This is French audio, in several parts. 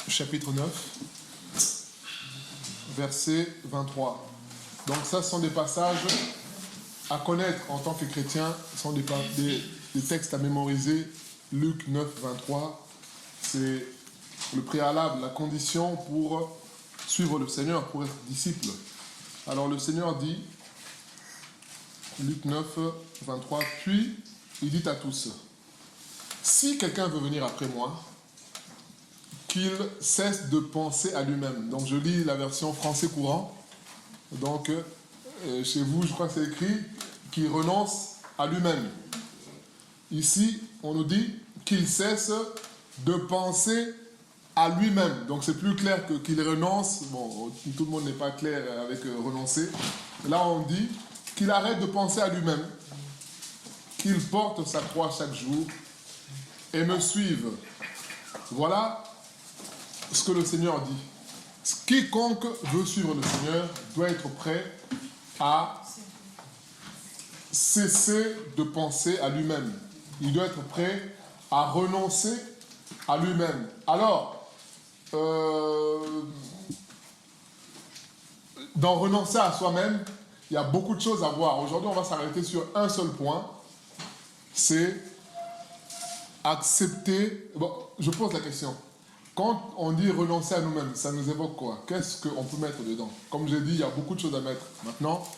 chapitre 9, verset 23. Donc ça, ce sont des passages à connaître en tant que chrétien, ce sont des textes à mémoriser. Luc 9, 23, c'est le préalable, la condition pour suivre le Seigneur, pour être disciple. Alors le Seigneur dit, Luc 9, 23, puis il dit à tous, si quelqu'un veut venir après moi, qu'il cesse de penser à lui-même. Donc je lis la version français courant. Donc chez vous, je crois que c'est écrit qu'il renonce à lui-même. Ici, on nous dit qu'il cesse de penser à lui-même. Donc c'est plus clair que qu'il renonce. Bon, tout le monde n'est pas clair avec renoncer. Là, on dit qu'il arrête de penser à lui-même, qu'il porte sa croix chaque jour et me suive. Voilà ce que le Seigneur dit. Quiconque veut suivre le Seigneur doit être prêt à cesser de penser à lui-même. Il doit être prêt à renoncer à lui-même. Alors, dans renoncer à soi-même, il y a beaucoup de choses à voir. Aujourd'hui, on va s'arrêter sur un seul point. C'est accepter... Bon, je pose la question. Quand on dit renoncer à nous-mêmes, ça nous évoque quoi? Qu'est-ce qu'on peut mettre dedans? Comme j'ai dit, il y a beaucoup de choses à mettre. Maintenant,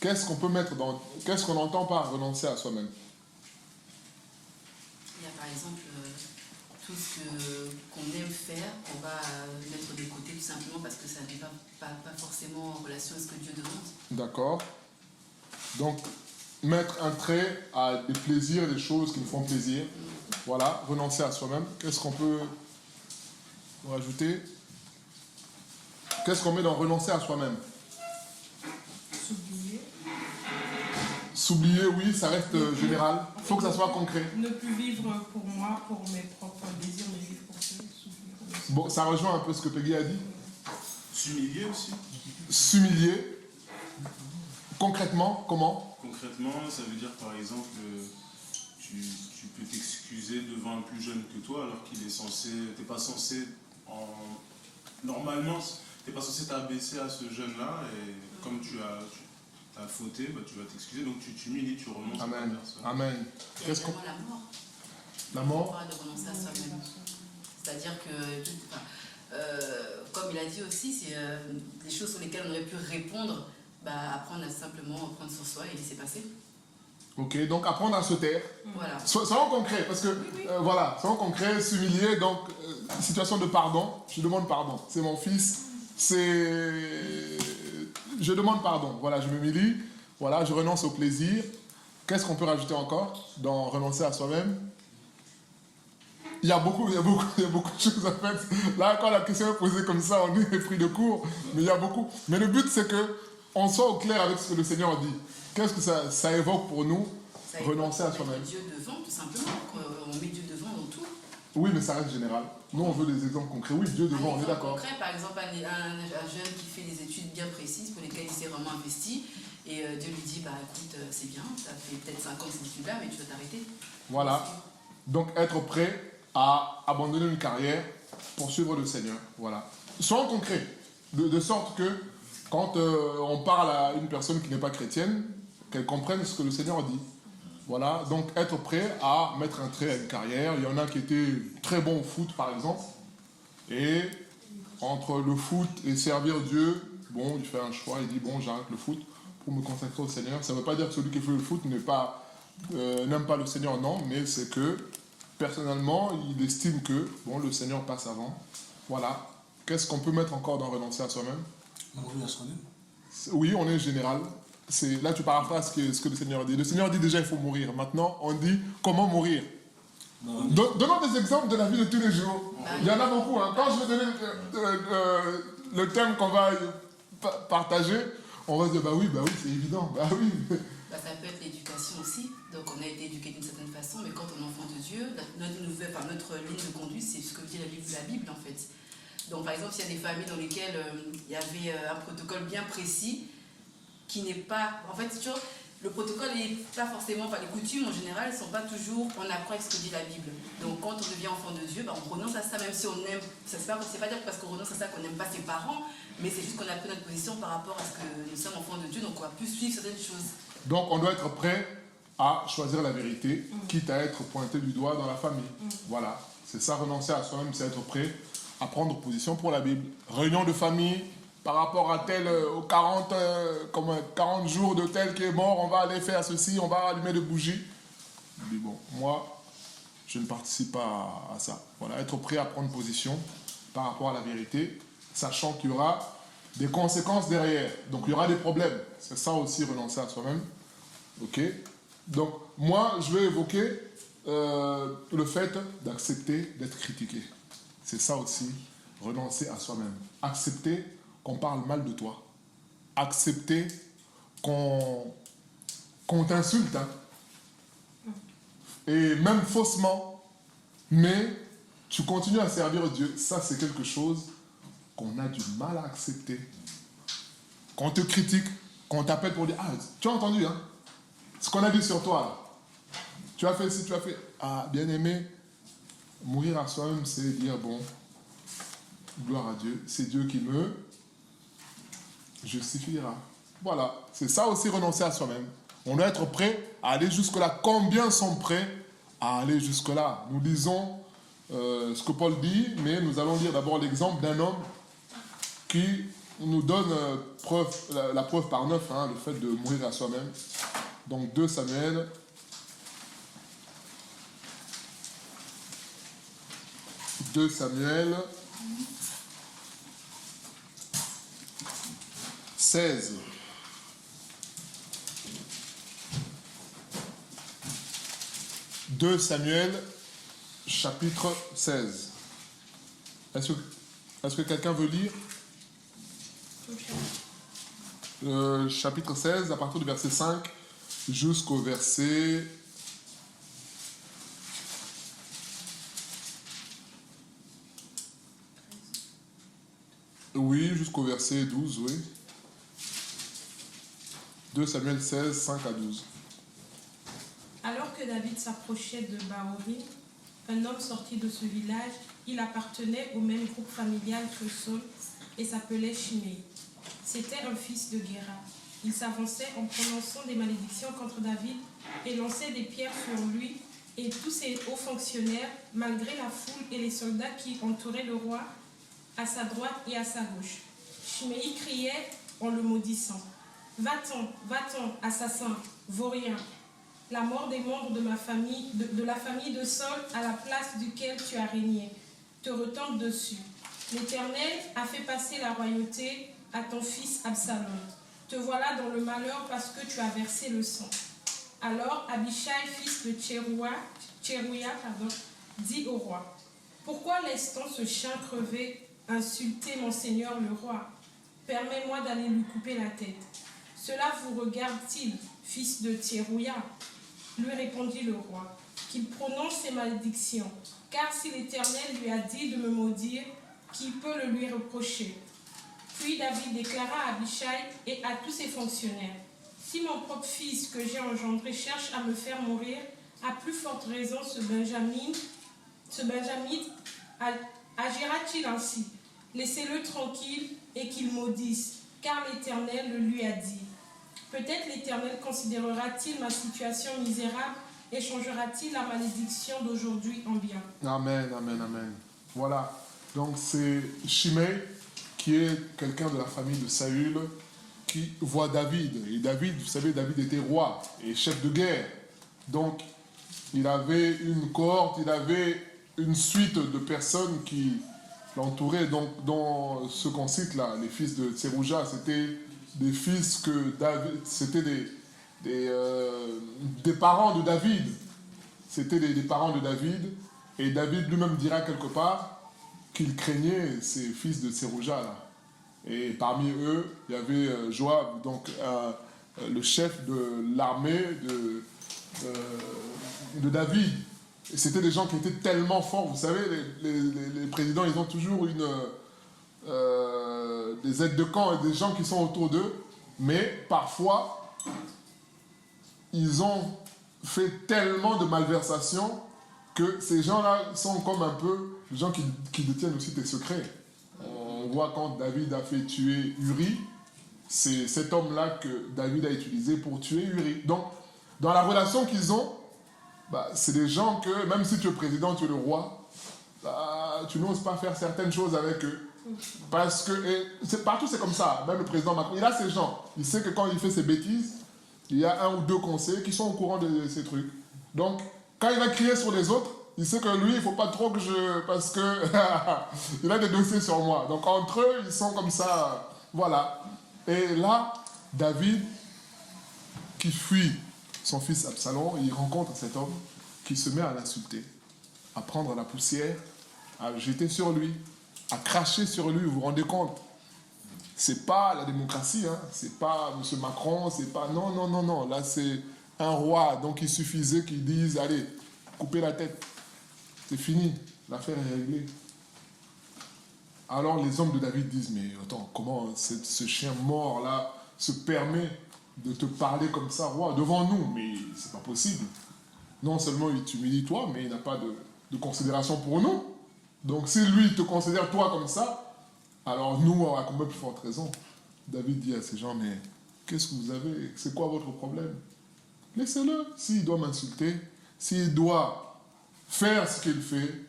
qu'est-ce qu'on peut mettre dans... Qu'est-ce qu'on entend par renoncer à soi-même? Il y a par exemple tout ce qu'on aime faire, on va mettre de côté tout simplement parce que ça n'est pas forcément en relation avec ce que Dieu demande. D'accord. Donc, mettre un trait à des plaisirs, des choses qui nous font plaisir. Voilà, renoncer à soi-même. Qu'est-ce qu'on peut rajouter? Qu'est-ce qu'on met dans renoncer à soi-même? S'oublier. S'oublier, oui, ça reste général. Il faut que ça soit concret. Ne plus vivre pour moi, pour mes propres désirs, mais vivre pour Dieu. Bon, ça rejoint un peu ce que Peggy a dit. S'humilier aussi. S'humilier. Concrètement, comment? Concrètement, ça veut dire par exemple, tu peux t'excuser devant un plus jeune que toi alors qu'il est censé, t'es pas censé, normalement, t'es pas censé t'abaisser à ce jeune-là et comme tu as fauté, bah, tu vas t'excuser, donc tu t'humilies, tu renonces à la personne. Amen. Il y a également la mort. La mort? De renoncer à soi-même. C'est-à-dire que, comme il a dit aussi, c'est des choses sur lesquelles on aurait pu répondre, apprendre à simplement prendre sur soi et laisser passer. Ok, donc apprendre à se taire. Voilà. Soyons concret, parce que, voilà, soyons concret, s'humilier, donc, situation de pardon, je demande pardon, c'est mon fils, je demande pardon, voilà, je m'humilie, voilà, je renonce au plaisir. Qu'est-ce qu'on peut rajouter encore dans renoncer à soi-même? Il y a beaucoup de choses en fait. Là, quand la question est posée comme ça, on est pris de court, mais il y a beaucoup. Mais le but, c'est qu'on soit au clair avec ce que le Seigneur dit. Qu'est-ce que ça évoque pour nous? Ça renoncer à soi-même. Dieu devant, tout simplement. On met Dieu devant dans tout. Oui, mais ça reste général. Nous, on veut des exemples concrets. Oui, Dieu devant, on est d'accord. Concret, par exemple, un jeune qui fait des études bien précises pour lesquelles il s'est vraiment investi, et Dieu lui dit, écoute, c'est bien, ça fait peut-être 5 ans ces études-là, mais tu vas t'arrêter. Voilà. Donc, être prêt à abandonner une carrière pour suivre le Seigneur. Voilà. Soyons concrets, de sorte que quand on parle à une personne qui n'est pas chrétienne, qu'elle comprenne ce que le Seigneur dit. Voilà, donc être prêt à mettre un trait à une carrière. Il y en a qui étaient très bons au foot, par exemple. Et entre le foot et servir Dieu, bon, il fait un choix, il dit, bon, j'arrête le foot pour me consacrer au Seigneur. Ça ne veut pas dire que celui qui fait le foot n'aime pas le Seigneur, non, mais c'est que, personnellement, il estime que, bon, le Seigneur passe avant. Voilà. Qu'est-ce qu'on peut mettre encore dans renoncer à soi-même? Mourir à soi-même. Oui, on est général. Là, tu paraphrases ce que le Seigneur dit. Le Seigneur dit déjà il faut mourir. Maintenant, on dit comment mourir. Donnons des exemples de la vie de tous les jours. Il y en a beaucoup. Hein. Quand je vais donner le thème qu'on va partager, on va se dire bah oui, c'est évident. Bah oui. Ça peut être l'éducation aussi. Donc, on a été éduqué d'une certaine façon, mais quand on est enfant de Dieu, notre ligne de conduite, c'est ce que dit la Bible, en fait. Donc, par exemple, s'il y a des familles dans lesquelles il y avait un protocole bien précis, qui n'est pas... En fait, le protocole n'est pas forcément, les coutumes en général ne sont pas toujours en accord avec ce que dit la Bible. Donc quand on devient enfant de Dieu, on renonce à ça, même si on aime. C'est pas dire que parce qu'on renonce à ça qu'on n'aime pas ses parents, mais c'est juste qu'on a pris notre position par rapport à ce que nous sommes enfants de Dieu, donc on va plus suivre certaines choses. Donc on doit être prêt à choisir la vérité, quitte à être pointé du doigt dans la famille. Voilà, c'est ça, renoncer à soi-même, c'est être prêt à prendre position pour la Bible. Réunion de famille, par rapport à tel, aux 40 jours de tel qui est mort, on va aller faire ceci, on va allumer des bougies. Mais bon, moi, je ne participe pas à ça. Voilà, être prêt à prendre position par rapport à la vérité, sachant qu'il y aura des conséquences derrière. Donc il y aura des problèmes. C'est ça aussi, renoncer à soi-même. Ok? Donc moi, je vais évoquer le fait d'accepter d'être critiqué. C'est ça aussi, renoncer à soi-même. Accepter qu'on parle mal de toi. Accepter qu'on t'insulte. Hein. Et même faussement. Mais tu continues à servir Dieu. Ça, c'est quelque chose qu'on a du mal à accepter. Qu'on te critique, qu'on t'appelle pour dire « Ah, tu as entendu, hein? Ce qu'on a dit sur toi, là. Tu as fait ci, tu as fait... Ah, bien aimé, mourir à soi-même, c'est dire, bon, gloire à Dieu, c'est Dieu qui me justifiera. » Voilà, c'est ça aussi, renoncer à soi-même. On doit être prêt à aller jusque-là. Combien sont prêts à aller jusque-là? Nous lisons ce que Paul dit, mais nous allons lire d'abord l'exemple d'un homme qui nous donne la preuve par 9, hein, le fait de mourir à soi-même. Donc 2 Samuel. « 2 Samuel 16. « 2 Samuel, chapitre 16. » Est-ce que quelqu'un veut lire? Chapitre 16, à partir du verset 5 jusqu'au verset... Oui, jusqu'au verset 12, oui. 2 Samuel 16, 5 à 12. Alors que David s'approchait de Baorim, un homme sorti de ce village, il appartenait au même groupe familial que Saul et s'appelait Shimei. C'était un fils de Guéra. Il s'avançait en prononçant des malédictions contre David et lançait des pierres sur lui et tous ses hauts fonctionnaires, malgré la foule et les soldats qui entouraient le roi à sa droite et à sa gauche. Shimei criait en le maudissant. « Va-t'en, va-t'en, assassin, vaurien, la mort des membres de ma famille, de la famille de Saul à la place duquel tu as régné, te retombe dessus. L'Éternel a fait passer la royauté à ton fils Absalom. Te voilà dans le malheur parce que tu as versé le sang. » Alors Abishai, fils de Tsérouia, dit au roi, « Pourquoi laisse-t-on ce chien crevé insulter mon seigneur le roi? Permets-moi d'aller lui couper la tête. Cela vous regarde-t-il, fils de Tsérouia ?» Lui répondit le roi, « Qu'il prononce ses malédictions, car si l'Éternel lui a dit de me maudire, qui peut le lui reprocher ?» Puis David déclara à Abishai et à tous ses fonctionnaires, « Si mon propre fils que j'ai engendré cherche à me faire mourir, à plus forte raison ce Benjamin agira-t-il ainsi? Laissez-le tranquille et qu'il maudisse, car l'Éternel le lui a dit. Peut-être l'Éternel considérera-t-il ma situation misérable et changera-t-il la malédiction d'aujourd'hui en bien. » Amen, amen, amen. Voilà, donc c'est Shimei qui est quelqu'un de la famille de Saül qui voit David. Et David, vous savez, David était roi et chef de guerre. Donc, il avait une cohorte, il avait une suite de personnes qui l'entouraient. Donc, dans ce qu'on cite là, les fils de Tsérouja, c'était des fils que David, c'était des parents de David. C'était des parents de David. Et David lui-même dira quelque part qu'il craignait ces fils de Tsérouja là. Et parmi eux, il y avait Joab, donc le chef de l'armée de David. Et c'était des gens qui étaient tellement forts. Vous savez, les présidents, ils ont toujours des aides de camp et des gens qui sont autour d'eux. Mais parfois, ils ont fait tellement de malversations que ces gens-là sont comme un peu les gens qui détiennent aussi tes secrets. On voit quand David a fait tuer Uri, c'est cet homme-là que David a utilisé pour tuer Uri. Donc, dans la relation qu'ils ont, c'est des gens que, même si tu es président, tu es le roi, tu n'oses pas faire certaines choses avec eux. Parce que, partout c'est comme ça, même le président Macron, il a ces gens. Il sait que quand il fait ses bêtises, il y a un ou deux conseillers qui sont au courant de ces trucs. Donc, quand il va crier sur les autres, il sait que lui, il ne faut pas trop que je... Parce que il a des dossiers sur moi. Donc, entre eux, ils sont comme ça. Voilà. Et là, David, qui fuit son fils Absalom, il rencontre cet homme qui se met à l'insulter, à prendre la poussière, à jeter sur lui, à cracher sur lui. Vous vous rendez compte? C'est pas la démocratie, hein. C'est pas M. Macron, c'est pas... Non, non, non, non. Là, c'est un roi. Donc, il suffisait qu'il dise, allez, coupez la tête. C'est fini. L'affaire est réglée. Alors, les hommes de David disent, mais attends, comment ce chien mort-là se permet de te parler comme ça, roi, devant nous? Mais c'est pas possible. Non seulement il t'humilie toi, mais il n'a pas de considération pour nous. Donc, si lui te considère toi comme ça, alors nous, on a combien plus forte raison? David dit à ces gens, mais qu'est-ce que vous avez? C'est quoi votre problème? Laissez-le. S'il doit m'insulter, s'il doit faire ce qu'il fait,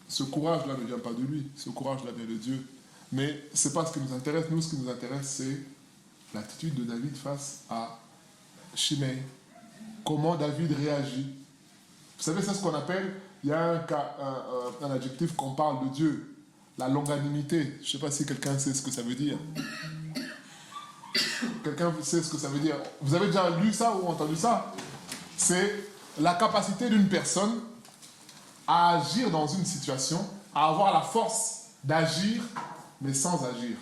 ce courage-là ne vient pas de lui. Ce courage-là vient de Dieu. Mais ce n'est pas ce qui nous intéresse. Nous, ce qui nous intéresse, c'est l'attitude de David face à Shimei. Comment David réagit. Vous savez, c'est ce qu'on appelle, il y a un adjectif qu'on parle de Dieu. La longanimité. Je ne sais pas si quelqu'un sait ce que ça veut dire. Quelqu'un sait ce que ça veut dire. Vous avez déjà lu ça ou entendu ça? C'est la capacité d'une personne à agir dans une situation, à avoir la force d'agir, mais sans agir.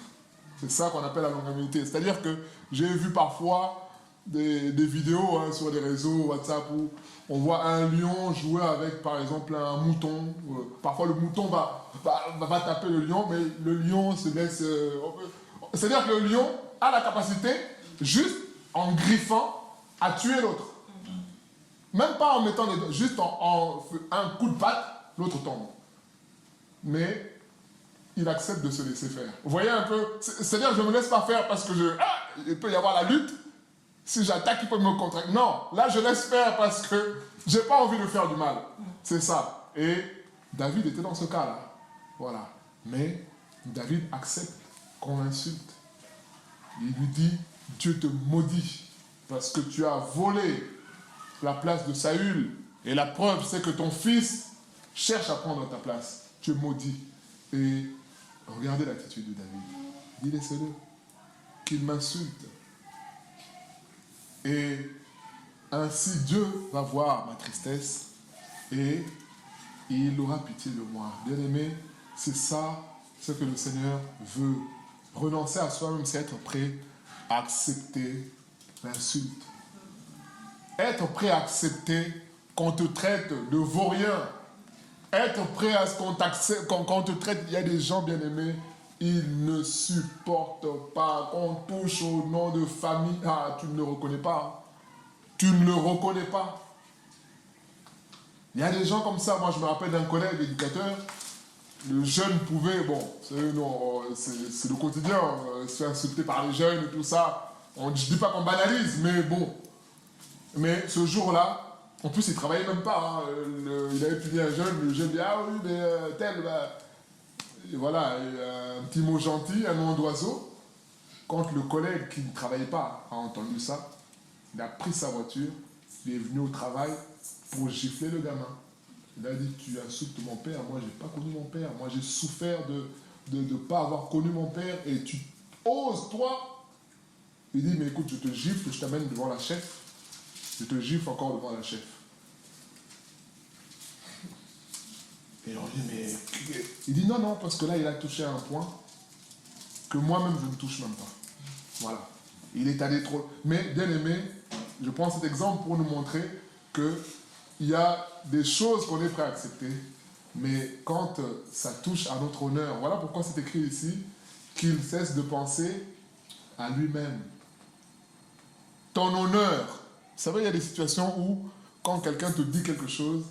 C'est ça qu'on appelle la longanimité. C'est-à-dire que j'ai vu parfois des vidéos sur les réseaux WhatsApp où on voit un lion jouer avec, par exemple, un mouton. Parfois, le mouton va taper le lion, mais le lion se laisse... C'est-à-dire que le lion a la capacité, juste en griffant, à tuer l'autre. Même pas en mettant les doigts, juste en un coup de patte, l'autre tombe. Mais il accepte de se laisser faire. Vous voyez un peu? C'est-à-dire que je ne me laisse pas faire parce que il peut y avoir la lutte. Si j'attaque, il peut me contracter. Non, là, je laisse faire parce que je n'ai pas envie de faire du mal. C'est ça. Et David était dans ce cas-là. Voilà. Mais David accepte qu'on l'insulte. Il lui dit, Dieu te maudit parce que tu as volé la place de Saül. Et la preuve, c'est que ton fils cherche à prendre ta place. Tu es maudit. Et regardez l'attitude de David. Il dit, laissez-le. Qu'il m'insulte. Et ainsi Dieu va voir ma tristesse et il aura pitié de moi. Bien-aimé, c'est ça ce que le Seigneur veut. Renoncer à soi-même, c'est être prêt à accepter l'insulte. Être prêt à accepter qu'on te traite de vaurien. Être prêt à ce qu'on te traite. Il y a des gens, bien-aimés, ils ne supportent pas qu'on touche au nom de famille. Ah, tu ne le reconnais pas. Tu ne le reconnais pas. Il y a des gens comme ça. Moi, je me rappelle d'un collègue éducateur. Le jeune pouvait, c'est le quotidien, se faire insulter par les jeunes et tout ça. Je ne dis pas qu'on banalise, mais bon. Mais ce jour-là, en plus, il ne travaillait même pas. Il avait puni un jeune, le jeune dit, ah oui, mais tel, et voilà, un petit mot gentil, un nom d'oiseau. Quand le collègue qui ne travaillait pas a entendu ça, il a pris sa voiture, il est venu au travail pour gifler le gamin. Il a dit, tu insultes mon père, moi je n'ai pas connu mon père, moi j'ai souffert de ne pas avoir connu mon père et tu oses, toi. Il dit, mais écoute, je te gifle, je t'amène devant la chef, je te gifle encore devant la chef. Et on dit, mais... Il dit, non, parce que là, il a touché à un point que moi-même, je ne touche même pas. Voilà. Il est allé trop... Mais, bien aimé, je prends cet exemple pour nous montrer qu'il y a des choses qu'on est prêt à accepter, mais quand ça touche à notre honneur, voilà pourquoi c'est écrit ici, qu'il cesse de penser à lui-même. Ton honneur savez, il y a des situations où, quand quelqu'un te dit quelque chose,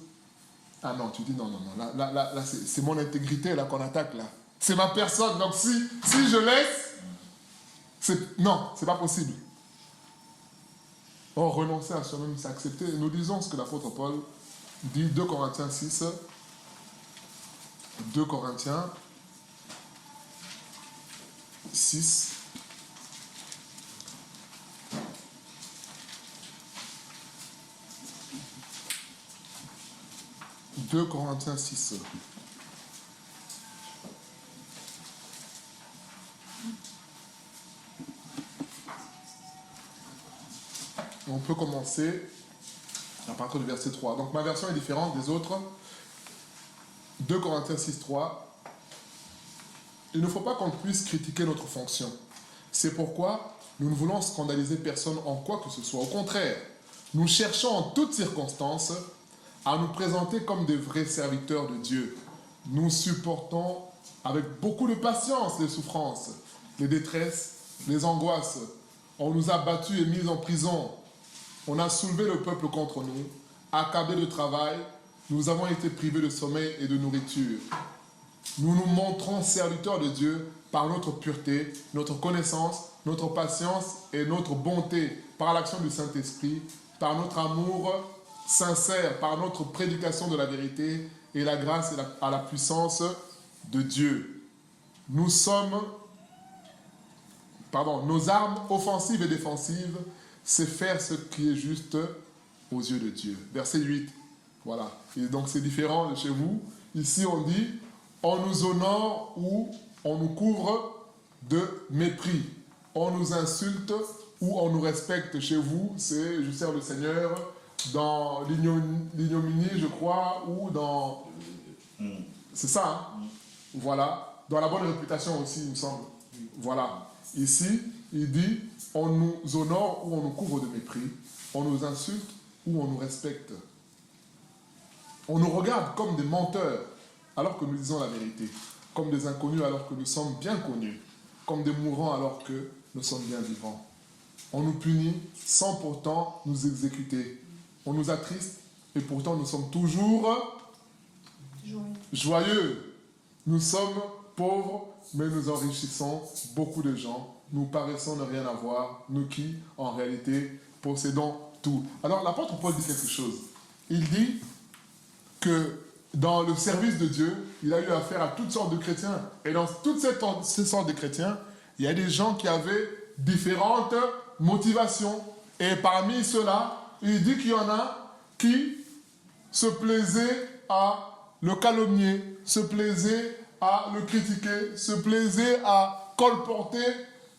ah non, tu dis non, là c'est mon intégrité là qu'on attaque là. C'est ma personne, donc si je laisse, non, c'est pas possible. Or, renoncer à soi-même, c'est accepter. Nous lisons ce que l'apôtre Paul dit, 2 Corinthiens 6, 2 Corinthiens 6, « 2 Corinthiens 6. On peut commencer à partir du verset 3. Donc ma version est différente des autres. 2 Corinthiens 6, 3. Il ne faut pas qu'on puisse critiquer notre fonction. C'est pourquoi nous ne voulons scandaliser personne en quoi que ce soit. Au contraire, nous cherchons en toutes circonstances à nous présenter comme des vrais serviteurs de Dieu. Nous supportons avec beaucoup de patience les souffrances, les détresses, les angoisses. On nous a battus et mis en prison. On a soulevé le peuple contre nous, accablé de travail. Nous avons été privés de sommeil et de nourriture. Nous nous montrons serviteurs de Dieu par notre pureté, notre connaissance, notre patience et notre bonté, par l'action du Saint-Esprit, par notre amour sincère, par notre prédication de la vérité et la grâce à la puissance de Dieu. Nos armes offensives et défensives, c'est faire ce qui est juste aux yeux de Dieu. Verset 8. Voilà. Et donc c'est différent de chez vous. Ici on dit, on nous honore ou on nous couvre de mépris. On nous insulte ou on nous respecte. Chez vous, c'est je sers le Seigneur dans l'ignominie, je crois, ou dans... C'est ça, hein? Voilà. Dans la bonne réputation aussi, il me semble. Voilà. Ici, il dit, on nous honore ou on nous couvre de mépris. On nous insulte ou on nous respecte. On nous regarde comme des menteurs alors que nous disons la vérité. Comme des inconnus alors que nous sommes bien connus. Comme des mourants alors que nous sommes bien vivants. On nous punit sans pourtant nous exécuter. On nous attriste et pourtant nous sommes toujours joyeux. Nous sommes pauvres mais nous enrichissons beaucoup de gens. Nous paraissons ne rien avoir, nous qui en réalité possédons tout. Alors l'apôtre Paul dit quelque chose. Il dit que dans le service de Dieu, il a eu affaire à toutes sortes de chrétiens. Et dans toutes ces sortes de chrétiens, il y a des gens qui avaient différentes motivations. Et parmi ceux-là, il dit qu'il y en a qui se plaisaient à le calomnier, se plaisaient à le critiquer, se plaisaient à colporter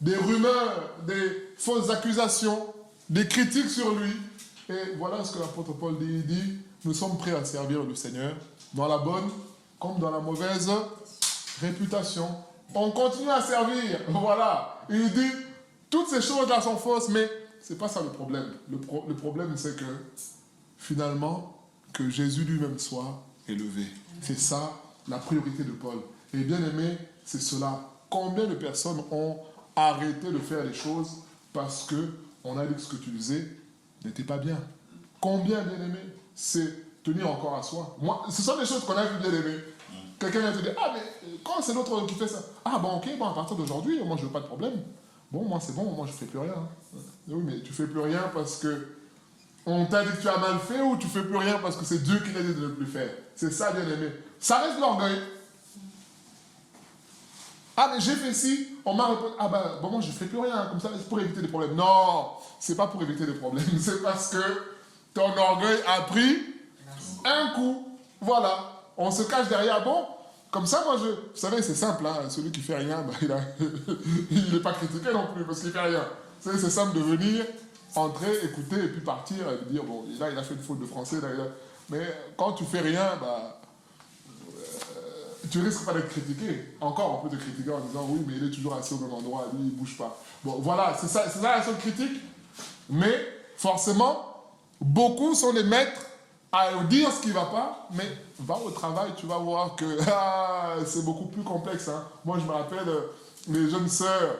des rumeurs, des fausses accusations, des critiques sur lui. Et voilà ce que l'apôtre Paul dit. Il dit, nous sommes prêts à servir le Seigneur, dans la bonne comme dans la mauvaise réputation. On continue à servir, voilà. Il dit, toutes ces choses-là sont fausses, mais ce n'est pas ça le problème. Le problème, c'est que, finalement, que Jésus lui-même soit élevé. C'est ça, la priorité de Paul. Et bien aimé, c'est cela. Combien de personnes ont arrêté de faire les choses parce qu'on a dit que ce que tu faisais n'était pas bien? Combien, bien aimé, c'est tenir encore à soi? Moi, ce sont des choses qu'on a vues, bien aimé. Quelqu'un vient te dire, ah mais quand c'est l'autre qui fait ça? Ah bon ok, bon à partir d'aujourd'hui, moi je veux pas de problème. Bon, moi c'est bon, moi je fais plus rien. Oui, mais tu fais plus rien parce que on t'a dit que tu as mal fait ou tu fais plus rien parce que c'est Dieu qui t'a dit de ne plus faire? C'est ça, bien aimé. Ça reste l'orgueil. Ah mais j'ai fait ci, on m'a répondu, ah ben bon moi je fais plus rien, comme ça c'est pour éviter des problèmes. Non, c'est pas pour éviter des problèmes, c'est parce que ton orgueil a pris un coup. Voilà. On se cache derrière, bon, comme ça, moi, vous savez, c'est simple, hein, celui qui fait rien, bah, il n'est pas critiqué non plus, parce qu'il fait rien. C'est simple de venir, entrer, écouter, et puis partir, et dire, bon, là, il a fait une faute de français, là, mais quand tu fais rien, bah, tu risques pas d'être critiqué. Encore, on peut te critiquer en disant, oui, mais il est toujours assis au même endroit, lui, il ne bouge pas. Bon, voilà, c'est ça la seule critique. Mais, forcément, beaucoup sont des maîtres à dire ce qui ne va pas, mais va au travail, tu vas voir que c'est beaucoup plus complexe. Hein. Moi, je me rappelle les jeunes sœurs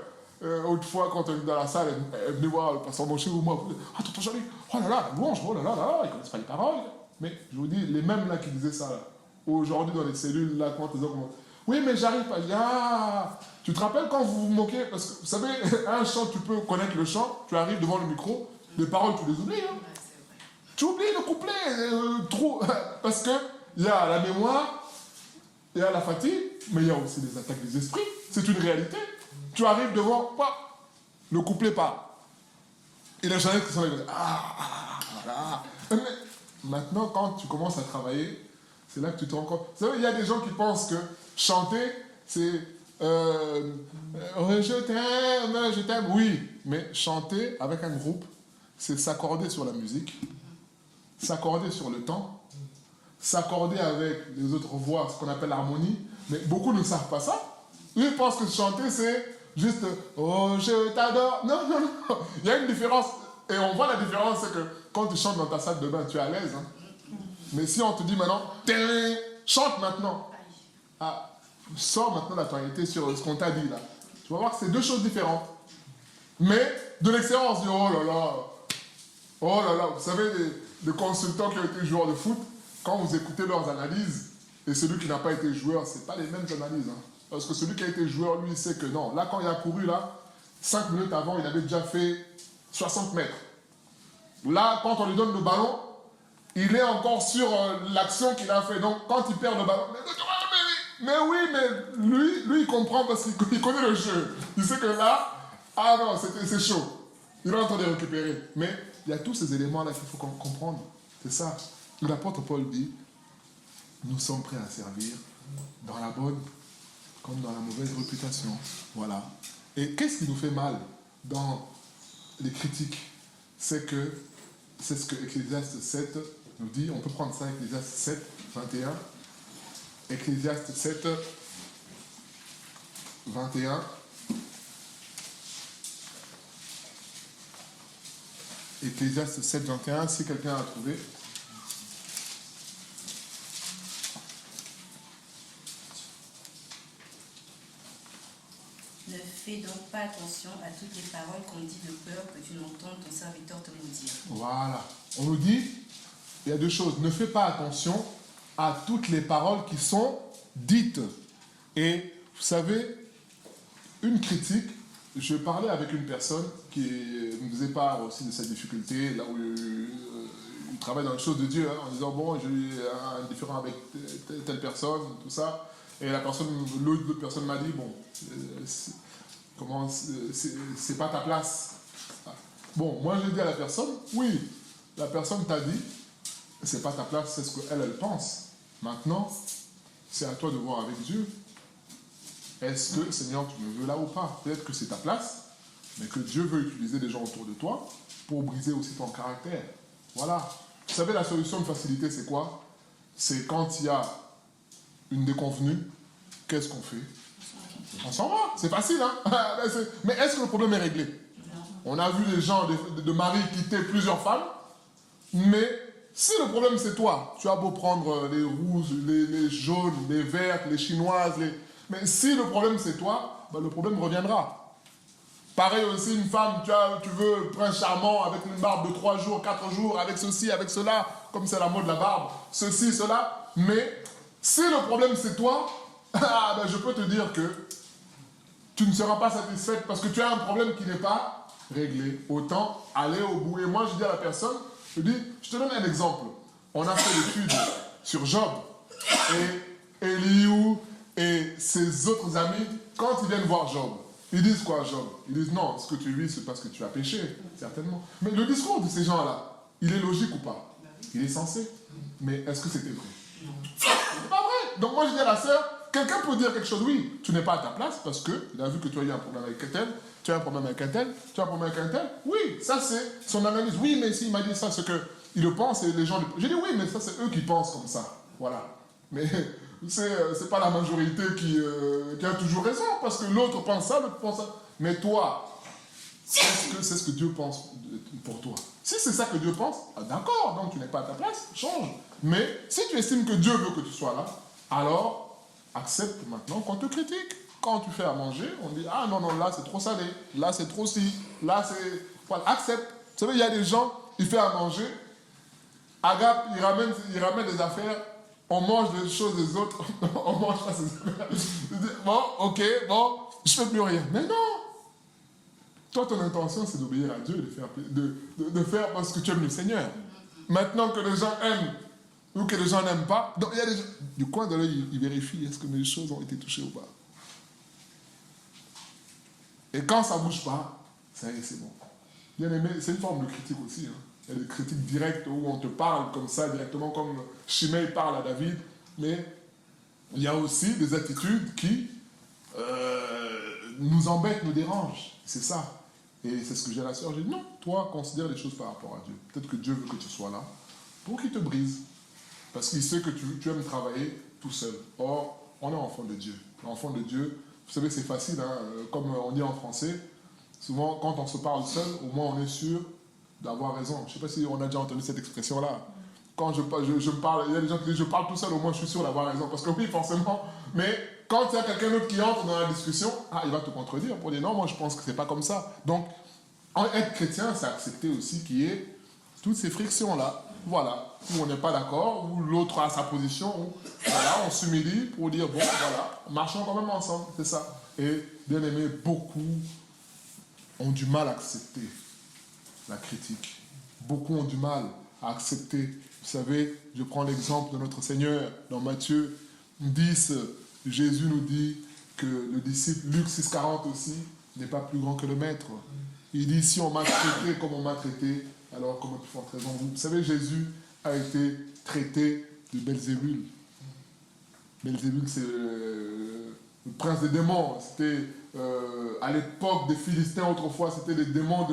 autrefois, quand on était dans la salle, elle venait voir le pasteur Moshe ou moi. Ah, tonton Jean-Luc, oh là là, la louange, oh là là, là, ils ne connaissent pas les paroles. Mais je vous dis, les mêmes là qui disaient ça, là, aujourd'hui dans les cellules, là, quand ils ont commencé. Oui, mais j'arrive pas. Ah, tu te rappelles quand vous vous moquez? Parce que vous savez, un chant, tu peux connaître le chant, tu arrives devant le micro, les paroles, tu les oublies. Hein. Tu oublies le couplet, trop. Parce qu'il y a la mémoire, il y a la fatigue, mais il y a aussi les attaques des esprits. C'est une réalité. Tu arrives devant, le couplet part. Et les journalistes qui sont là, ils disent, voilà. Mais maintenant, quand tu commences à travailler, c'est là que tu te rends compte. Vous savez, il y a des gens qui pensent que chanter, c'est je t'aime, oui. Mais chanter avec un groupe, c'est s'accorder sur la musique, s'accorder sur le temps, s'accorder avec les autres voix, ce qu'on appelle l'harmonie. Mais beaucoup ne savent pas ça. Ils pensent que chanter, c'est juste « Oh, je t'adore ». Non, non, non. Il y a une différence. Et on voit la différence, c'est que quand tu chantes dans ta salle de bain, tu es à l'aise. Hein. Mais si on te dit maintenant « Chante maintenant ». Ah, sors maintenant la tonalité sur ce qu'on t'a dit là. Tu vas voir que c'est deux choses différentes. Mais de l'extérieur, on se dit « Oh là là ». Vous savez, les consultants qui ont été joueurs de foot, quand vous écoutez leurs analyses, et celui qui n'a pas été joueur, ce n'est pas les mêmes analyses. Hein. Parce que celui qui a été joueur, lui, il sait que non. Là, quand il a couru, là, 5 minutes avant, il avait déjà fait 60 mètres. Là, quand on lui donne le ballon, il est encore sur l'action qu'il a fait. Donc, quand il perd le ballon, mais lui, il comprend parce qu'il connaît le jeu. Il sait que là, ah non, c'est chaud. Il est en train de récupérer. Mais il y a tous ces éléments-là qu'il faut comprendre. C'est ça. L'apôtre Paul dit, nous sommes prêts à servir dans la bonne comme dans la mauvaise réputation. Voilà. Et qu'est-ce qui nous fait mal dans les critiques? C'est ce que Ecclésiaste 7 nous dit. On peut prendre ça, Ecclésiaste 7, 21. Ecclésiaste 7, 21. Ecclésiaste 7, 21, si quelqu'un a trouvé. Ne fais donc pas attention à toutes les paroles qu'on dit de peur que tu n'entendes ton serviteur te maudire. Voilà. On nous dit, il y a deux choses. Ne fais pas attention à toutes les paroles qui sont dites. Et vous savez, une critique, je parlais avec une personne qui me faisait part aussi de sa difficulté, là où il travaille dans les choses de Dieu, hein, en disant, bon, j'ai eu un différend avec telle personne, tout ça. Et l'autre personne m'a dit, bon, c'est pas ta place. Bon, moi j'ai dit à la personne, oui, la personne t'a dit, c'est pas ta place, c'est ce qu'elle pense. Maintenant, c'est à toi de voir avec Dieu. Est-ce que, Seigneur, tu me veux là ou pas? Peut-être que c'est ta place, mais que Dieu veut utiliser des gens autour de toi pour briser aussi ton caractère. Voilà. Vous savez, la solution de facilité, c'est quoi? C'est quand il y a une déconvenue, qu'est-ce qu'on fait? On s'en va, c'est facile, hein. Mais est-ce que le problème est réglé? On a vu les gens de maris quitter plusieurs femmes, mais si le problème c'est toi, tu as beau prendre les rouges, les jaunes, les vertes, les chinoises, mais si le problème c'est toi, ben le problème reviendra. Pareil aussi, une femme, tu veux prince charmant avec une barbe de 3 jours, 4 jours, avec ceci, avec cela, comme c'est la mode de la barbe, ceci, cela, mais si le problème c'est toi, ben je peux te dire que tu ne seras pas satisfaite parce que tu as un problème qui n'est pas réglé. Autant aller au bout. Et moi, je dis à la personne, je te donne un exemple. On a fait l'étude sur Job. Et Eliou et ses autres amis, quand ils viennent voir Job, ils disent quoi, Job? Ils disent non, ce que tu vis, c'est parce que tu as péché, certainement. Mais le discours de ces gens-là, il est logique ou pas? Il est censé. Mais est-ce que c'était vrai? C'est pas vrai. Donc moi, je dis à la sœur, quelqu'un peut dire quelque chose, oui, tu n'es pas à ta place parce qu'il a vu que tu as eu un problème avec un tel, tu as un problème avec un tel, tu as un problème avec un tel. Oui, ça c'est son analyse. Oui, mais s'il m'a dit ça, c'est qu'il le pense et les gens... J'ai dit oui, mais ça c'est eux qui pensent comme ça. Voilà. Mais c'est pas la majorité qui a toujours raison parce que l'autre pense ça, l'autre pense ça. Mais toi, est-ce que c'est ce que Dieu pense pour toi? Si c'est ça que Dieu pense, d'accord, donc tu n'es pas à ta place, change. Mais si tu estimes que Dieu veut que tu sois là, alors accepte maintenant qu'on te critique. Quand tu fais à manger, on dit, ah non, non, là c'est trop salé, là c'est trop si, là c'est... Voilà, accepte. Vous savez, il y a des gens, il fait à manger, Agape, il ramène des affaires, on mange des choses des autres, on mange pas ses affaires. Bon, ok, bon, je fais plus rien. Mais non! Toi, ton intention, c'est d'obéir à Dieu, de faire parce que tu aimes le Seigneur. Maintenant que les gens aiment ou que les gens n'aiment pas, donc il y a des gens, du coin de l'œil, ils vérifient est-ce que mes choses ont été touchées ou pas. Et quand ça ne bouge pas, ça y est, c'est bon. Bien aimé, c'est une forme de critique aussi. Hein. Il y a des critiques directes où on te parle comme ça, directement comme Shimei parle à David, mais il y a aussi des attitudes qui nous embêtent, nous dérangent. C'est ça. Et c'est ce que j'ai à la sœur. J'ai dit non, toi, considère les choses par rapport à Dieu. Peut-être que Dieu veut que tu sois là pour qu'il te brise. Parce qu'il sait que tu aimes travailler tout seul. Or, on est enfant de Dieu. L'enfant de Dieu, vous savez, c'est facile, hein, comme on dit en français. Souvent, quand on se parle seul, au moins on est sûr d'avoir raison. Je ne sais pas si on a déjà entendu cette expression-là. Quand je me parle, il y a des gens qui disent je parle tout seul, au moins je suis sûr d'avoir raison. Parce que oui, forcément, mais quand il y a quelqu'un d'autre qui entre dans la discussion, il va te contredire pour dire non, moi je pense que c'est pas comme ça. Donc, être chrétien, c'est accepter aussi qu'il y ait toutes ces frictions-là. Voilà, où on n'est pas d'accord, où l'autre a sa position, où voilà, on s'humilie pour dire bon, voilà, marchons quand même ensemble, c'est ça. Et bien aimé, beaucoup ont du mal à accepter la critique. Beaucoup ont du mal à accepter. Vous savez, je prends l'exemple de notre Seigneur dans Matthieu 10. Jésus nous dit que le disciple, Luc 6,40 aussi, n'est pas plus grand que le maître. Il dit, si on m'a traité comme on m'a traité, alors comment tu fais raison vous? Vous savez, Jésus a été traité de Belzébul. Belzébul, c'est le prince des démons. C'était, à l'époque des Philistins, autrefois, c'était des démons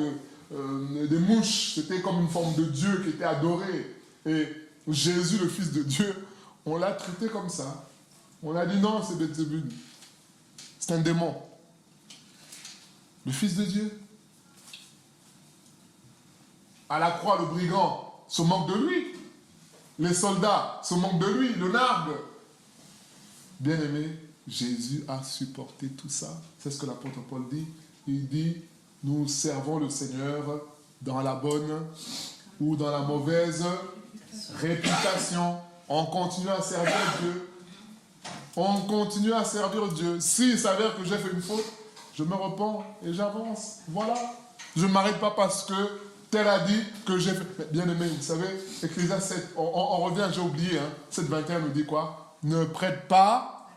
des mouches. C'était comme une forme de Dieu qui était adoré. Et Jésus, le Fils de Dieu, on l'a traité comme ça. On a dit non, c'est Belzébul. C'est un démon. Le Fils de Dieu. À la croix, le brigand se moque de lui. Les soldats se moquent de lui, le narguent. Bien-aimé, Jésus a supporté tout ça. C'est ce que l'apôtre Paul dit. Il dit, nous servons le Seigneur dans la bonne ou dans la mauvaise réputation. On continue à servir Dieu. On continue à servir Dieu. S'il s'avère que j'ai fait une faute, je me repens et j'avance. Voilà. Je ne m'arrête pas parce que tel a dit que j'ai fait. Bien aimé, vous savez, Ecclésiaste 7, on revient, j'ai oublié, hein, 7,21 nous dit quoi? Ne prête pas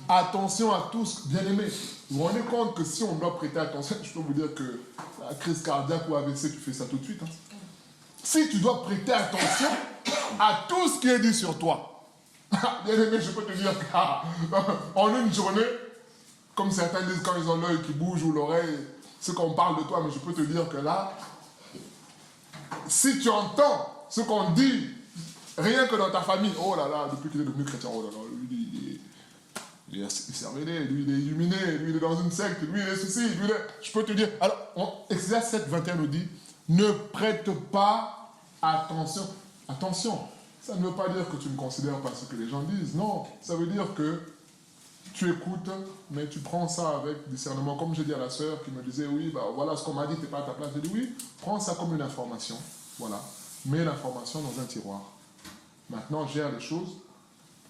attention à tous. Bien aimé, vous vous rendez compte que si on doit prêter attention, je peux vous dire que la crise cardiaque ou AVC, tu fais ça tout de suite. Hein. Si tu dois prêter attention à tout ce qui est dit sur toi, bien aimé, je peux te dire qu'en une journée, comme certains disent quand ils ont l'œil qui bouge ou l'oreille, c'est qu'on parle de toi, mais je peux te dire que là, si tu entends ce qu'on dit, rien que dans ta famille, oh là là, depuis qu'il est devenu chrétien, oh là là, lui, il est cervelé, lui, il est illuminé, lui, il est dans une secte, lui, il est ceci, lui, il est... Je peux te dire, alors, Ecclésiaste 7, 21 nous dit, ne prête pas attention. Attention, ça ne veut pas dire que tu ne considères pas ce que les gens disent, non, ça veut dire que tu écoutes, mais tu prends ça avec discernement. Comme j'ai dit à la sœur qui me disait, oui, bah, voilà ce qu'on m'a dit, tu n'es pas à ta place. J'ai dit, oui, prends ça comme une information. Voilà. Mets l'information dans un tiroir. Maintenant, gère les choses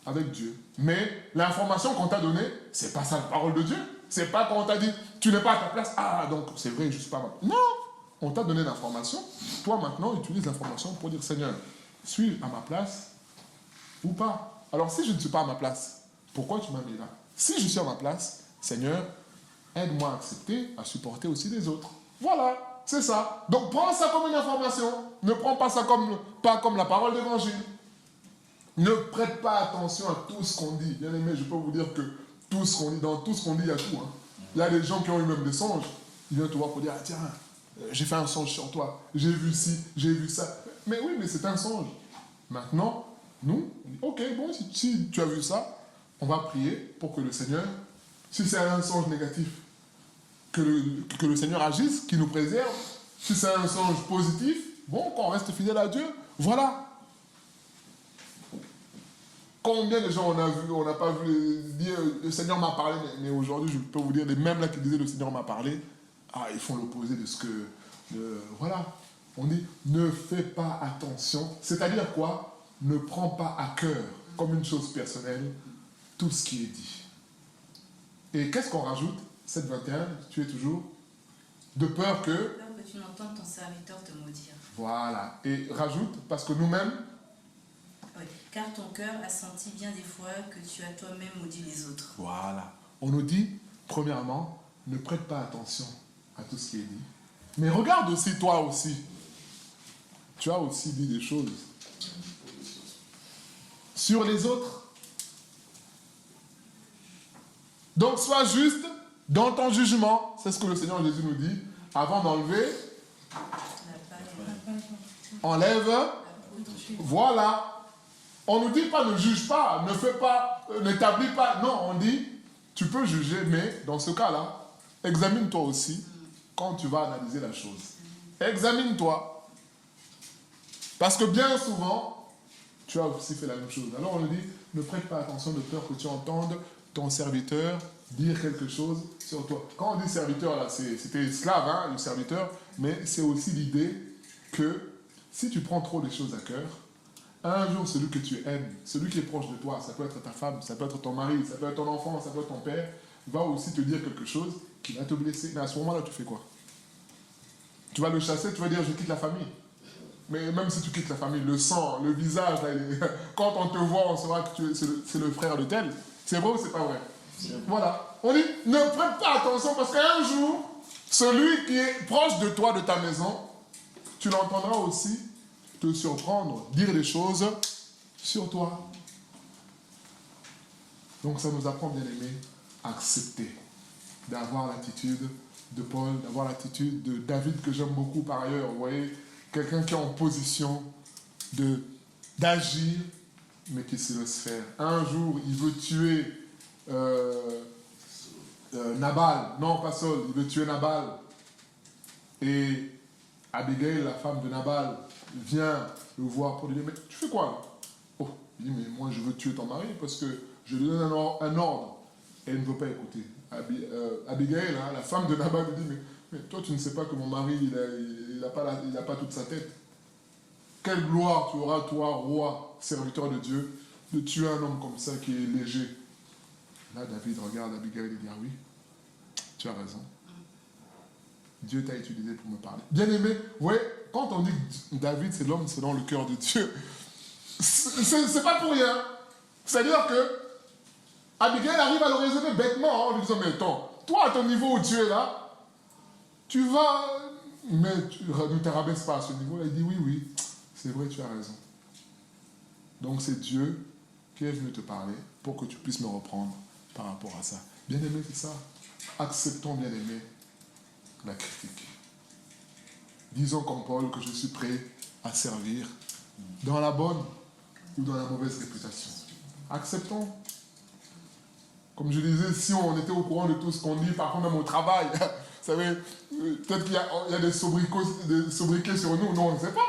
avec Dieu. Mais l'information qu'on t'a donnée, c'est pas ça la parole de Dieu. C'est pas quand on t'a dit, tu n'es pas à ta place. Ah, donc c'est vrai, je ne suis pas à ma place. Non! On t'a donné l'information. Toi, maintenant, utilise l'information pour dire, Seigneur, suis à ma place ou pas. Alors, si je ne suis pas à ma place, pourquoi tu m'as mis là? Si je suis à ma place, Seigneur, aide-moi à accepter, à supporter aussi les autres. Voilà, c'est ça. Donc prends ça comme une information. Ne prends pas ça pas comme la parole d'évangile. Ne prête pas attention à tout ce qu'on dit. Bien aimé, je peux vous dire que tout ce qu'on dit, dans tout ce qu'on dit, il y a tout. Hein. Il y a des gens qui ont eu même des songes. Ils viennent te voir pour dire, ah tiens, j'ai fait un songe sur toi. J'ai vu ci, j'ai vu ça. Mais oui, mais c'est un songe. Maintenant, nous, on dit, ok, bon, si tu as vu ça, on va prier pour que le Seigneur, si c'est un songe négatif, que le Seigneur agisse, qu'il nous préserve. Si c'est un songe positif, bon, qu'on reste fidèle à Dieu. Voilà. Combien de gens on a vu, on n'a pas vu dire le Seigneur m'a parlé, mais aujourd'hui je peux vous dire, les mêmes là qui disaient le Seigneur m'a parlé, ils font l'opposé de ce que... voilà. On dit ne fais pas attention. C'est-à-dire quoi? Ne prends pas à cœur, comme une chose personnelle, tout ce qui est dit. Et qu'est-ce qu'on rajoute? 7:21, tu es toujours de peur que... Peur que tu n'entendes ton serviteur te maudire. Voilà. Et rajoute, parce que nous-mêmes... Oui. Car ton cœur a senti bien des fois que tu as toi-même maudit les autres. Voilà. On nous dit, premièrement, ne prête pas attention à tout ce qui est dit. Mais regarde aussi, toi aussi. Tu as aussi dit des choses sur les autres. Donc, sois juste dans ton jugement. C'est ce que le Seigneur Jésus nous dit. Avant d'enlever, enlève. Voilà. On ne nous dit pas ne juge pas, ne fais pas, n'établis pas. Non, on dit, tu peux juger, mais dans ce cas-là, examine-toi aussi quand tu vas analyser la chose. Examine-toi. Parce que bien souvent, tu as aussi fait la même chose. Alors on nous dit, ne prête pas attention de peur que tu entendes ton serviteur dire quelque chose sur toi. Quand on dit serviteur, là, c'était esclave, hein, le serviteur, mais c'est aussi l'idée que si tu prends trop les choses à cœur, un jour, celui que tu aimes, celui qui est proche de toi, ça peut être ta femme, ça peut être ton mari, ça peut être ton enfant, ça peut être ton père, va aussi te dire quelque chose qui va te blesser. Mais à ce moment-là, tu fais quoi? Tu vas le chasser, tu vas dire je quitte la famille. Mais même si tu quittes la famille, le sang, le visage, là, quand on te voit, on saura que c'est le frère de tel. C'est vrai ou c'est pas vrai? Voilà. On dit ne prête pas attention parce qu'un jour, celui qui est proche de toi, de ta maison, tu l'entendras aussi te surprendre, dire des choses sur toi. Donc ça nous apprend, bien aimé, à accepter, d'avoir l'attitude de Paul, d'avoir l'attitude de David, que j'aime beaucoup par ailleurs. Vous voyez, quelqu'un qui est en position d'agir, mais qui se laisse faire. Un jour, il veut tuer Nabal. Non, pas Saul, il veut tuer Nabal. Et Abigail, la femme de Nabal, vient le voir pour lui dire, mais tu fais quoi là? Oh, il dit, mais moi je veux tuer ton mari parce que je lui donne un ordre. Et elle ne veut pas écouter. Abigail, hein, la femme de Nabal, lui dit, mais toi tu ne sais pas que mon mari, il n'a pas toute sa tête. Quelle gloire tu auras, toi, roi, serviteur de Dieu, de tuer un homme comme ça qui est léger. Là, David regarde Abigail et dit, ah oui, tu as raison. Dieu t'a utilisé pour me parler. Bien aimé, vous voyez, quand on dit que David, c'est l'homme selon le cœur de Dieu, c'est pas pour rien. C'est-à-dire que Abigail arrive à le raisonner bêtement en lui disant, mais attends, toi à ton niveau où tu es là, tu vas... Mais tu ne te rabaisse pas à ce niveau-là. Il dit, oui, c'est vrai, tu as raison. Donc c'est Dieu qui est venu te parler pour que tu puisses me reprendre par rapport à ça. Bien aimé, c'est ça. Acceptons, bien aimé, la critique. Disons comme Paul que je suis prêt à servir dans la bonne ou dans la mauvaise réputation. Acceptons. Comme je disais, si on était au courant de tout ce qu'on dit, parfois même au travail, vous savez, peut-être qu'il y a des sobriquets sur nous, non, on ne sait pas.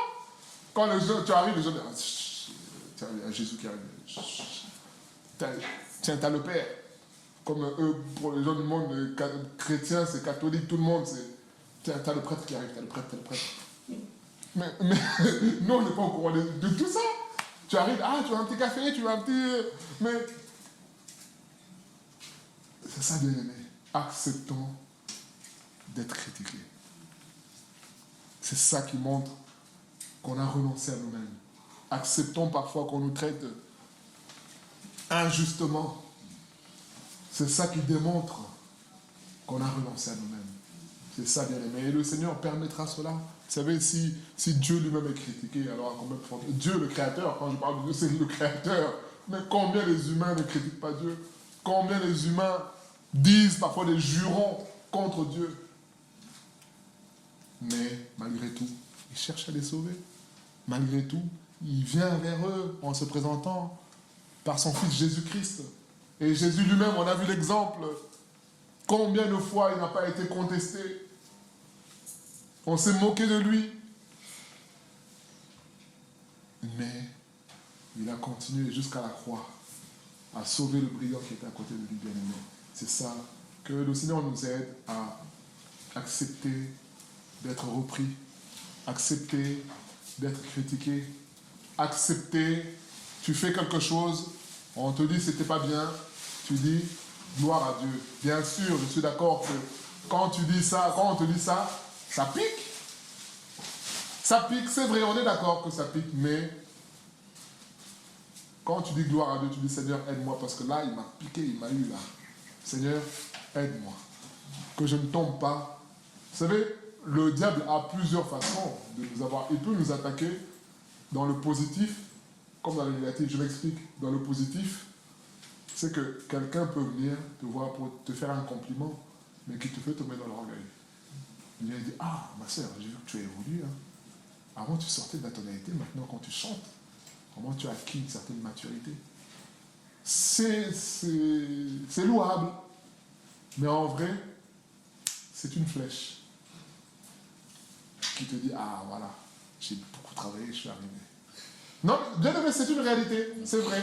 Quand tu arrives, les gens disent, il y a Jésus qui arrive. Tiens, t'as le Père. Comme eux, pour les gens du monde chrétien, c'est catholique, tout le monde, c'est... Tiens, t'as le prêtre qui arrive, t'as le prêtre. Mais nous, on n'est pas au courant de tout ça. Tu arrives, tu veux un petit café, tu veux un petit... Mais... C'est ça, bien aimé. Acceptons d'être critiqués. C'est ça qui montre qu'on a renoncé à nous-mêmes. Acceptons parfois qu'on nous traite injustement. C'est ça qui démontre qu'on a renoncé à nous-mêmes. C'est ça, bien aimé. Et le Seigneur permettra cela. Vous savez, si Dieu lui-même est critiqué, alors combien Dieu, le Créateur, quand je parle de Dieu, c'est le Créateur. Mais combien les humains ne critiquent pas Dieu? Combien les humains disent parfois des jurons contre Dieu? Mais malgré tout, il cherche à les sauver. Malgré tout, il vient vers eux en se présentant par son Fils Jésus-Christ. Et Jésus lui-même, on a vu l'exemple. Combien de fois il n'a pas été contesté? On s'est moqué de lui. Mais il a continué jusqu'à la croix à sauver le brigand qui était à côté de lui, bien-aimé. C'est ça, que le Seigneur nous aide à accepter d'être repris, accepter d'être critiqué, accepter, tu fais quelque chose, on te dit c'était pas bien, tu dis gloire à Dieu. Bien sûr, je suis d'accord que quand tu dis ça, quand on te dit ça, ça pique. Ça pique, c'est vrai, on est d'accord que ça pique, mais quand tu dis gloire à Dieu, tu dis Seigneur, aide-moi, parce que là, il m'a piqué, il m'a eu là. Seigneur, aide-moi. Que je ne tombe pas. Vous savez, le diable a plusieurs façons de nous avoir. Il peut nous attaquer dans le positif, comme dans le négatif. Je m'explique. Dans le positif, c'est que quelqu'un peut venir te voir pour te faire un compliment, mais qui te fait tomber dans l'orgueil. Il vient dire, ah, ma soeur, j'ai vu que tu as évolué. Hein. Avant, tu sortais de la tonalité, maintenant, quand tu chantes, comment tu as acquis une certaine maturité. C'est louable, mais en vrai, c'est une flèche qui te dit, ah, voilà, j'ai beaucoup travaillé, je suis arrivé. Non, bien aimé, c'est une réalité, c'est vrai.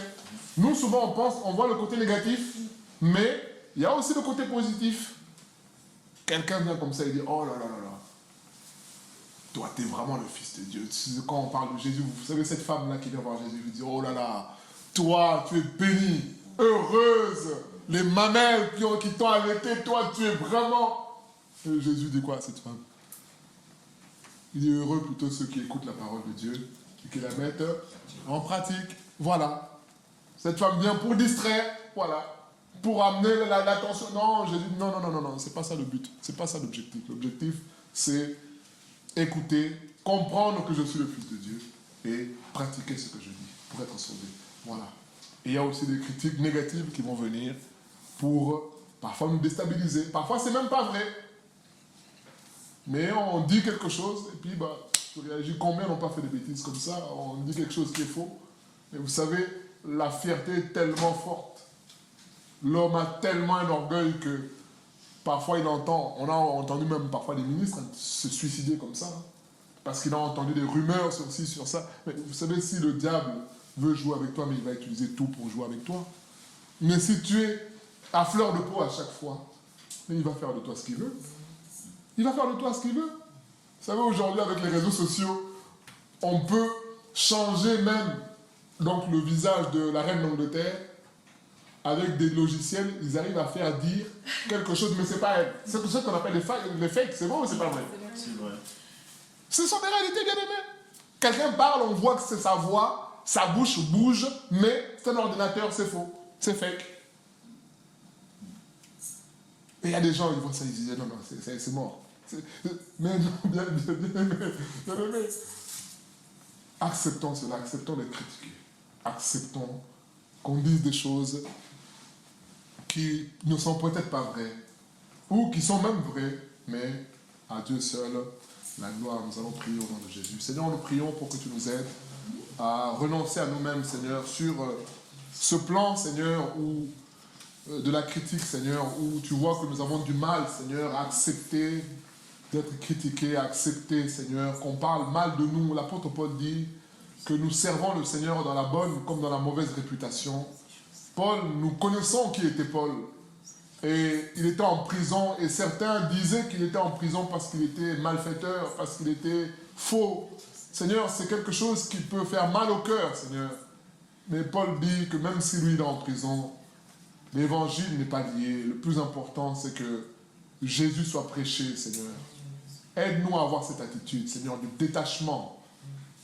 Nous, souvent, on voit le côté négatif, mais il y a aussi le côté positif. Quelqu'un vient comme ça et dit, oh là là là là, toi, tu es vraiment le Fils de Dieu. Quand on parle de Jésus, vous savez, cette femme-là qui vient voir Jésus, lui dit, oh là là, toi, tu es bénie, heureuse, les mamelles qui t'ont allaité, toi, tu es vraiment... Et Jésus dit quoi à cette femme? Il dit, heureux plutôt ceux qui écoutent la parole de Dieu et qui la mettent en pratique. Voilà. Cette femme vient pour distraire, voilà. Pour amener l'attention. Non, Jésus dit, non, non, non, non, non, c'est pas ça le but. C'est pas ça l'objectif. L'objectif, c'est écouter, comprendre que je suis le Fils de Dieu et pratiquer ce que je dis pour être sauvé. Voilà. Et il y a aussi des critiques négatives qui vont venir pour parfois nous déstabiliser. Parfois, c'est même pas vrai. Mais on dit quelque chose et puis tu réagis. Combien n'ont pas fait des bêtises comme ça? On dit quelque chose qui est faux. Mais vous savez, la fierté est tellement forte. L'homme a tellement un orgueil que parfois il entend, on a entendu même parfois des ministres se suicider comme ça, parce qu'il a entendu des rumeurs sur ci, sur ça. Mais vous savez, si le diable veut jouer avec toi, mais il va utiliser tout pour jouer avec toi. Mais si tu es à fleur de peau à chaque fois, mais il va faire de toi ce qu'il veut. Il va faire de toi ce qu'il veut. Vous savez, aujourd'hui, avec les réseaux sociaux, on peut changer même donc, le visage de la reine d'Angleterre. Avec des logiciels, ils arrivent à faire dire quelque chose, mais c'est pas elle. C'est pour ça qu'on appelle les fakes. C'est vrai ou c'est pas vrai? C'est vrai. Ce sont des réalités, bien aimées. Quelqu'un parle, on voit que c'est sa voix, sa bouche bouge, mais c'est un ordinateur, c'est faux. C'est fake. Et il y a des gens, ils voient ça, ils disent non, non, c'est mort. Mais non, bien aimé. Acceptons cela, acceptons d'être critiqués. Acceptons qu'on dise des choses qui ne sont peut-être pas vraies, ou qui sont même vraies, mais à Dieu seul, la gloire. Nous allons prier au nom de Jésus. Seigneur, nous prions pour que tu nous aides à renoncer à nous-mêmes, Seigneur, sur ce plan, Seigneur, où, de la critique, Seigneur, où tu vois que nous avons du mal, Seigneur, à accepter d'être critiqués, à accepter, Seigneur, qu'on parle mal de nous. L'apôtre Paul dit que nous servons le Seigneur dans la bonne comme dans la mauvaise réputation. Paul, nous connaissons qui était Paul. Et il était en prison, et certains disaient qu'il était en prison parce qu'il était malfaiteur, parce qu'il était faux. Seigneur, c'est quelque chose qui peut faire mal au cœur, Seigneur. Mais Paul dit que même si lui il est en prison, l'évangile n'est pas lié. Le plus important, c'est que Jésus soit prêché, Seigneur. Aide-nous à avoir cette attitude, Seigneur, de détachement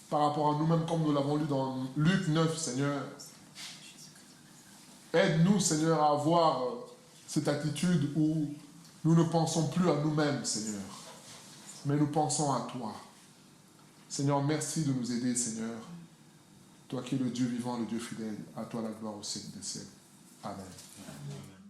par rapport à nous-mêmes, comme nous l'avons lu dans Luc 9, Seigneur. Aide-nous, Seigneur, à avoir cette attitude où nous ne pensons plus à nous-mêmes, Seigneur, mais nous pensons à toi. Seigneur, merci de nous aider, Seigneur. Toi qui es le Dieu vivant, le Dieu fidèle, à toi la gloire au siècle des siècles. Amen. Amen.